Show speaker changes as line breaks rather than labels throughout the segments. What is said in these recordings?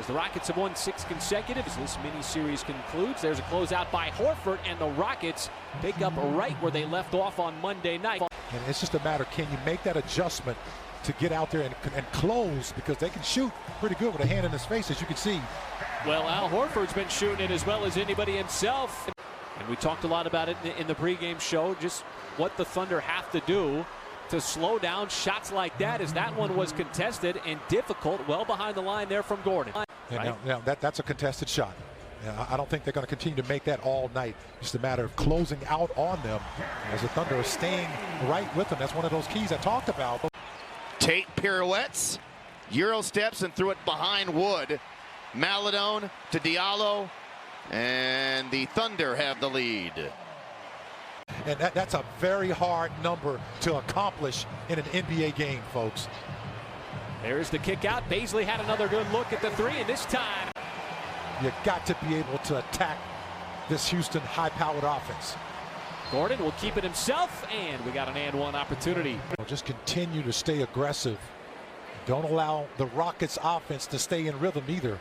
the Rockets have won 6 consecutive as this mini-series concludes. There's a closeout by Horford, and the Rockets pick up right where they left off on Monday night.
And it's just a matter, can you make that adjustment to get out there and close, because they can shoot pretty good with a hand in his face, as you can see.
Well, Al Horford's been shooting it as well as anybody himself. And we talked a lot about it in the pregame show, just what the Thunder have to do to slow down shots like that, as that one was contested and difficult, well behind the line there from Gordon.
And now that's a contested shot. I don't think they're going to continue to make that all night. It's a matter of closing out on them as the Thunder are staying right with them. That's one of those keys I talked about.
Tate pirouettes, Euro steps, and threw it behind Wood. Maladone to Diallo, and the Thunder have the lead.
And that's a very hard number to accomplish in an NBA game, folks.
There's the kick out. Bazley had another good look at the three, and this time
you got to be able to attack this Houston high-powered offense.
Gordon will keep it himself, and we got an and-one opportunity.
Just continue to stay aggressive. Don't allow the Rockets offense to stay in rhythm either.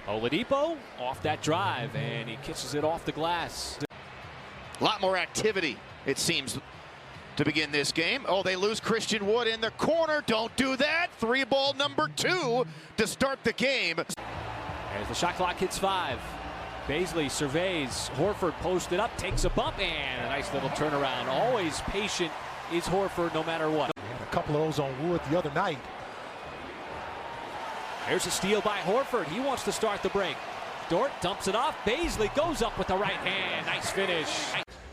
Oladipo off that drive, and he kisses it off the glass.
A lot more activity, it seems, to begin this game. Oh, they lose Christian Wood in the corner. Don't do that. 3-ball number 2 to start the game.
As the shot clock hits 5. Bazley surveys. Horford posted up, takes a bump, and a nice little turnaround. Always patient is Horford no matter what.
A couple of those on Wood the other night.
There's a steal by Horford. He wants to start the break. Dort dumps it off. Bazley goes up with the right hand. Nice finish.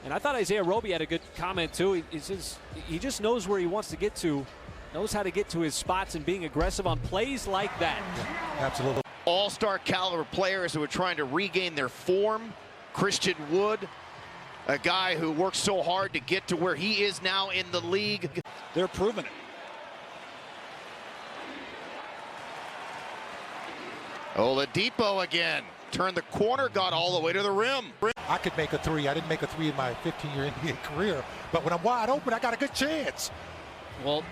And I thought Isaiah Roby had a good comment too. He just knows where he wants to get to, knows how to get to his spots, and being aggressive on plays like that.
Yeah, absolutely.
All-star caliber players who are trying to regain their form. Christian Wood, a guy who worked so hard to get to where he is now in the league.
They're proving it.
Oladipo again. Turned the corner, got all the way to the rim.
I could make a 3. I didn't make a 3 in my 15-year NBA career, but when I'm wide open, I got a good chance.
Well,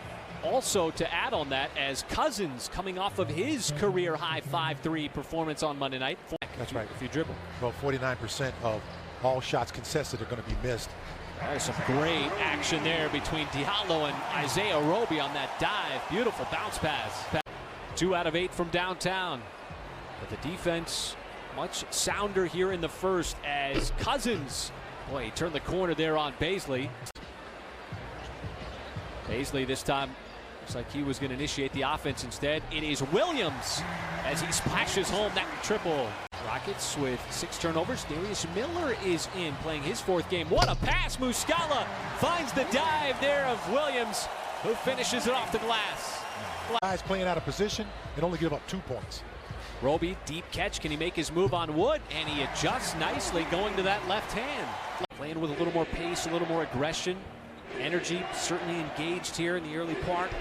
also to add on that, as Cousins coming off of his career-high 5-3 performance on Monday night.
That's right.
If you dribble.
Well, 49% of all shots contested are going to be missed.
There's some great action there between Diallo and Isaiah Roby on that dive. Beautiful bounce pass. 2 out of 8 from downtown. But the defense much sounder here in the first as Cousins, boy, he turned the corner there on Bazley. Bazley this time looks like he was going to initiate the offense. Instead, it is Williams as he splashes home that triple. Rockets with 6 turnovers. Darius Miller is in, playing his 4th game. What a pass! Muscala finds the dive there of Williams, who finishes it off the glass.
Guys playing out of position and only give up 2 points.
Roby, deep catch. Can he make his move on Wood? And he adjusts nicely, going to that left hand. Playing with a little more pace, a little more aggression. Energy certainly engaged here in the early part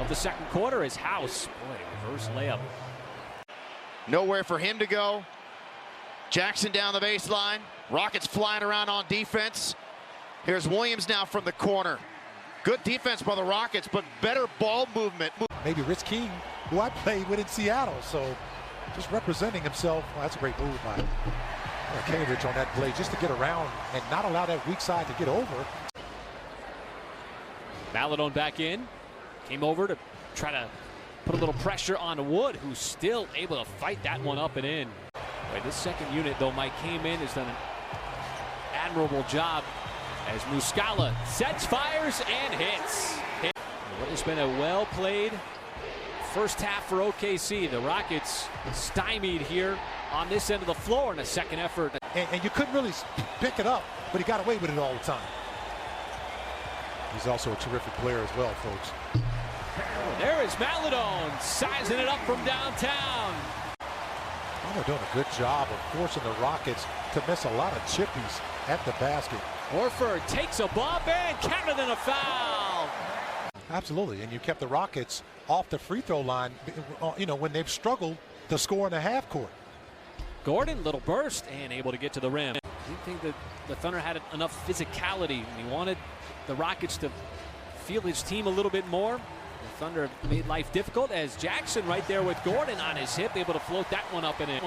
of the second quarter. As House, boy, reverse layup.
Nowhere for him to go. Jackson down the baseline. Rockets flying around on defense. Here's Williams now from the corner. Good defense by the Rockets, but better ball movement.
Maybe Rich King, who I played with in Seattle, so just representing himself. Well, that's a great move by Cambridge on that play, just to get around and not allow that weak side to get over.
Maladone back in, came over to try to put a little pressure on Wood, who's still able to fight that one up and in. Boy, this second unit, though, Mike came in, has done an admirable job as Muscala sets, fires, and hits. What has been a well-played first half for OKC. The Rockets stymied here on this end of the floor in a second effort.
And you couldn't really pick it up, but he got away with it all the time. He's also a terrific player as well, folks.
There is Maladone sizing it up from downtown.
They're doing a good job of forcing the Rockets to miss a lot of chippies at the basket.
Horford takes a bump and counted in a foul.
Absolutely, and you kept the Rockets off the free throw line, you know, when they've struggled to score in the half court.
Gordon, little burst, and able to get to the rim. I didn't think that the Thunder had enough physicality, and he wanted the Rockets to feel his team a little bit more. Thunder made life difficult as Jackson right there with Gordon on his hip, able to float that one up and in.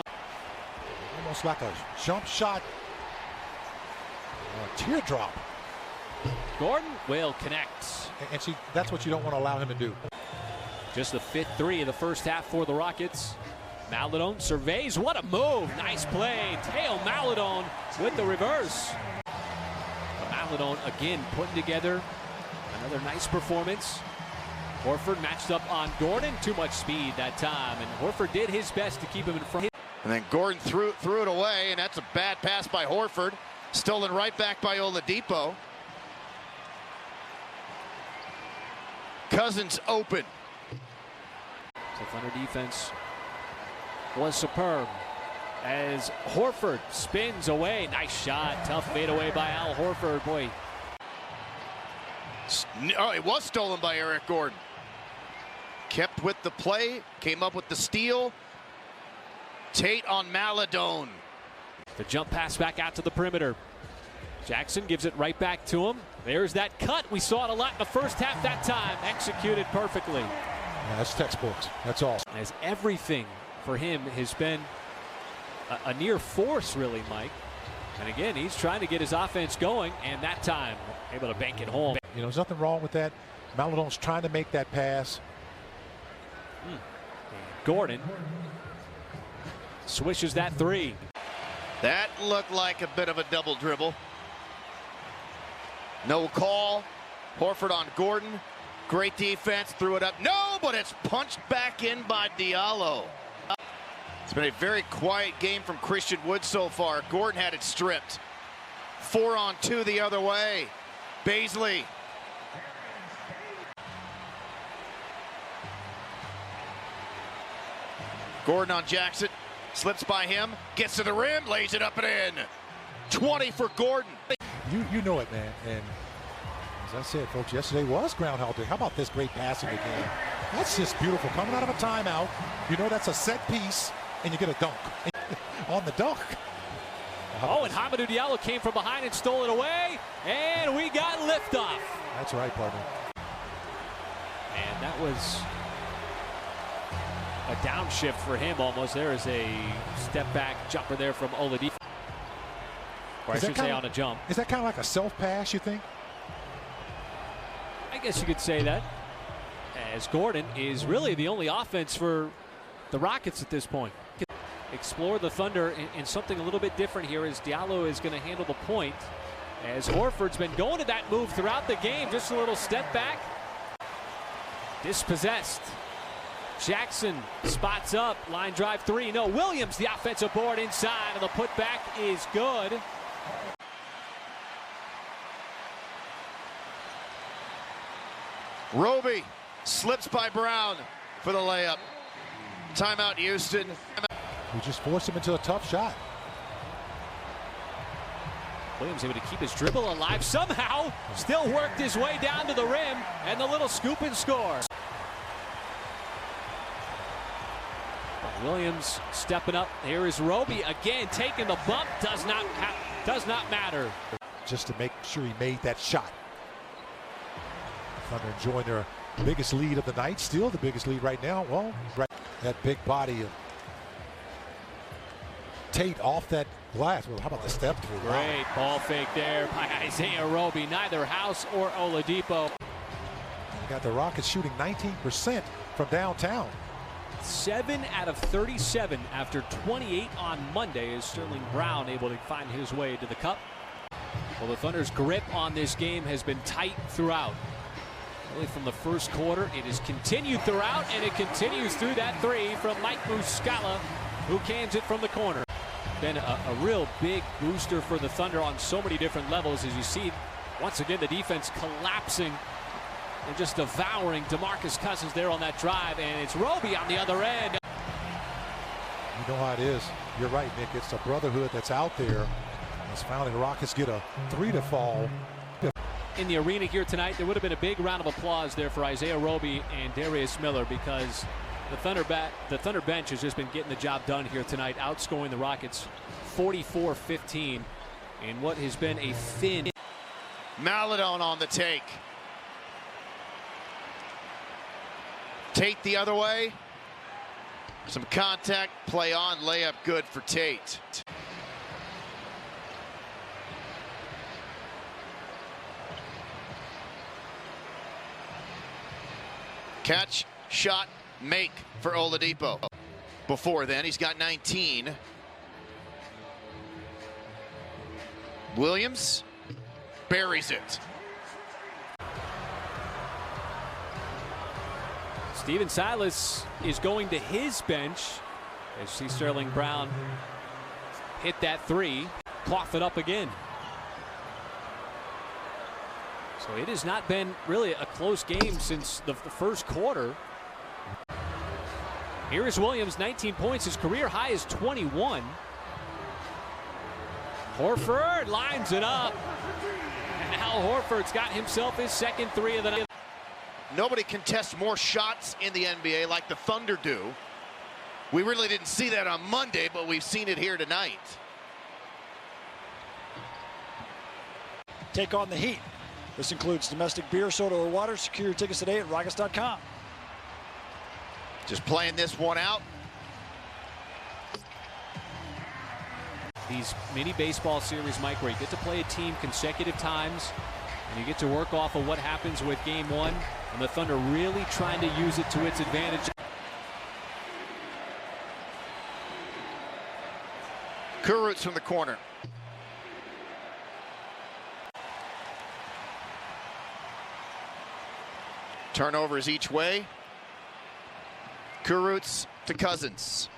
Almost like a jump shot, a teardrop.
Gordon will connect.
And see, that's what you don't want to allow him to do.
Just the fifth three of the first half for the Rockets. Maladone surveys. What a move. Nice play. Teo Maladone with the reverse. But Maladone again putting together another nice performance. Horford matched up on Gordon. Too much speed that time. And Horford did his best to keep him in front.
And then Gordon threw it away, and that's a bad pass by Horford. Stolen right back by Oladipo. Cousins open.
The Thunder defense was superb as Horford spins away. Nice shot. Tough fadeaway by Al Horford. Boy.
Oh, it was stolen by Eric Gordon. Kept with the play. Came up with the steal. Tate on Maladone.
The jump pass back out to the perimeter. Jackson gives it right back to him. There's that cut. We saw it a lot in the first half that time. Executed perfectly.
Yeah, that's textbooks. That's all.
As everything for him has been a near force, really, Mike. And again, he's trying to get his offense going, and that time able to bank it home.
You know, there's nothing wrong with that. Maladone's trying to make that pass.
Gordon swishes that three.
That looked like a bit of a double dribble. No call. Horford on Gordon. Great defense. Threw it up. No, but it's punched back in by Diallo. It's been a very quiet game from Christian Wood so far. Gordon had it stripped. 4-on-2 the other way. Baisley. Gordon on Jackson. Slips by him. Gets to the rim. Lays it up and in. 20 for Gordon.
You know it, man. And as I said, folks, yesterday was Groundhog Day. How about this great passing again? That's just beautiful. Coming out of a timeout, you know that's a set piece, and you get a dunk on the dunk.
Oh, and Hamidou Diallo came from behind and stole it away, and we got liftoff.
That's right, partner.
And that was a downshift for him almost. There is a step-back jumper there from Oladipo. Or I should say on a jump.
Is that kind of like a self-pass, you think?
I guess you could say that. As Gordon is really the only offense for the Rockets at this point. Explore the Thunder in something a little bit different here as Diallo is going to handle the point. As Horford's been going to that move throughout the game. Just a little step back. Dispossessed. Jackson spots up. Line drive three. No, Williams the offensive board inside, and the putback is good.
Roby slips by Brown for the layup. Timeout, Houston.
We just forced him into a tough shot.
Williams able to keep his dribble alive somehow. Still worked his way down to the rim, and the little scoop and score. Williams stepping up. Here is Roby again taking the bump. Does not matter.
Just to make sure he made that shot. Thunder enjoying their biggest lead of the night. Still the biggest lead right now. Well, right, that big body of Tate off that glass. Well, how about the step through?
Great ball fake there by Isaiah Roby. Neither House or Oladipo.
We got the Rockets shooting 19% from downtown.
7 out of 37 after 28 on Monday as Sterling Brown able to find his way to the cup. Well, the Thunder's grip on this game has been tight throughout. Really from the first quarter, it has continued throughout, and it continues through that three from Mike Muscala, who cans it from the corner. Been a real big booster for the Thunder on so many different levels, as you see once again the defense collapsing and just devouring DeMarcus Cousins there on that drive, and it's Roby on the other end.
You know how it is. You're right, Nick. It's a brotherhood that's out there. As finally the Rockets get a three to fall.
In the arena here tonight, there would have been a big round of applause there for Isaiah Roby and Darius Miller, because the Thunder bench has just been getting the job done here tonight, outscoring the Rockets 44-15 in what has been a thin.
Maladone on the take. Tate the other way. Some contact, play on, layup good for Tate. Catch, shot, make for Oladipo. Before then, he's got 19. Williams buries it.
Steven Silas is going to his bench as see Sterling Brown hit that three, cough it up again. So it has not been really a close game since the first quarter. Here is Williams, 19 points. His career high is 21. Horford lines it up. And now Horford's got himself his second three of the night.
Nobody contests more shots in the NBA like the Thunder do. We really didn't see that on Monday, but we've seen it here tonight.
Take on the Heat. This includes domestic beer, soda, or water. Secure your tickets today at Rockets.com.
Just playing this one out.
These mini baseball series, Mike, where you get to play a team consecutive times and you get to work off of what happens with game one, and the Thunder really trying to use it to its advantage.
Kurucs from the corner. Turnovers each way. Kurucs to Cousins.